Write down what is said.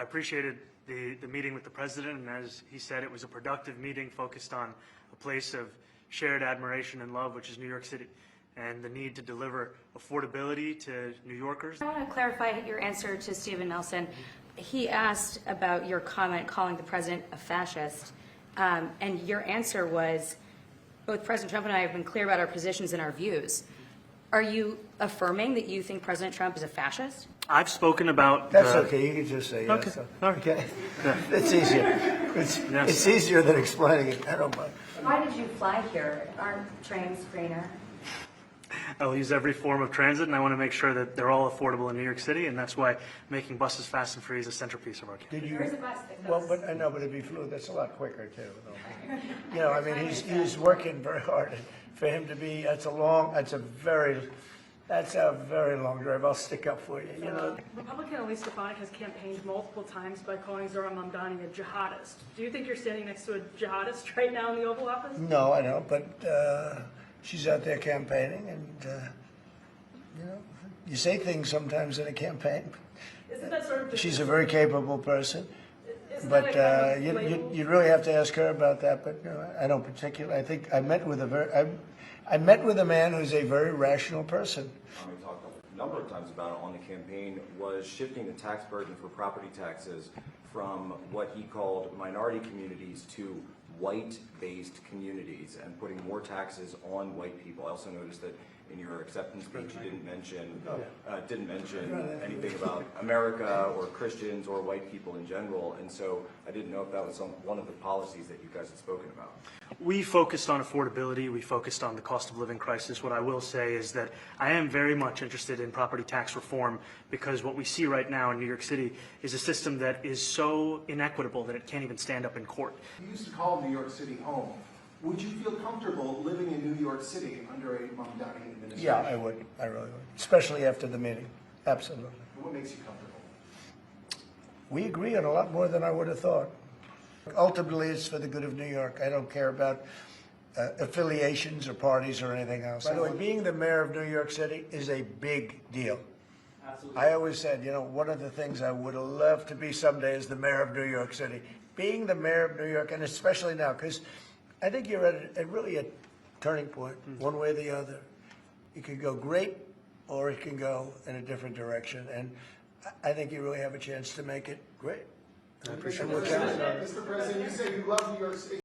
I appreciated the meeting with the president, and as he said, it was a productive meeting focused on a place of shared admiration and love, which is New York City, and the need to deliver affordability to New Yorkers. I want to clarify your answer to Stephen Nelson. He asked about your comment calling the president a fascist, and your answer was, both President Trump and I have been clear about our positions and our views. Are you affirming that you think President Trump is a fascist? I've spoken about... That's okay. You can just say yes. Okay. Okay. Yeah. It's easier. It's easier than explaining it. I don't mind. Why did you fly here? Aren't trains greener? I'll use every form of transit, and I want to make sure that they're all affordable in New York City, and that's why making buses fast and free is a centerpiece of our campaign. Did you? There is a bus that Well, goes. but I know, but it'd be fluid. That's a lot quicker too. You know, I mean, he's working very hard. For him to be, that's a very long drive. I'll stick up for you. You know. Republican Elise Stefanik has campaigned multiple times by calling Zohran Mamdani a jihadist. Do you think you're standing next to a jihadist right now in the Oval Office? No, I don't. But she's out there campaigning, and you know, you say things sometimes in a campaign. Isn't that sort of She's a very capable person. Isn't But that a kind of label? you'd really have to ask her about that. But I don't particularly. I think I met with a man who's a very rational person. We talked a number of times about it on the campaign, was shifting the tax burden for property taxes from what he called minority communities to white-based communities and putting more taxes on white people. I also noticed that in your acceptance speech you didn't mention anything about America or Christians or white people in general, and so I didn't know if that was one of the policies that you guys had spoken about. We focused on affordability. We focused on the cost of living crisis. What I will say is that I am very much interested in property tax reform, because what we see right now in New York City is a system that is so inequitable that it can't even stand up in court. You used to call New York City home. Would you feel comfortable living in New York City under a Mamdani administration? Yeah, I would. I really would. Especially after the meeting. Absolutely. What makes you comfortable? We agree on a lot more than I would have thought. Ultimately, it's for the good of New York. I don't care about affiliations or parties or anything else. By the way, being the mayor of New York City is a big deal. Absolutely. I always said, you know, one of the things I would have loved to be someday is the mayor of New York City. Being the mayor of New York, and especially now, because I think you're at really a turning point, one way or the other. It could go great, or it can go in a different direction. And I think you really have a chance to make it great. I appreciate it. Mr. President, you say you love New York City.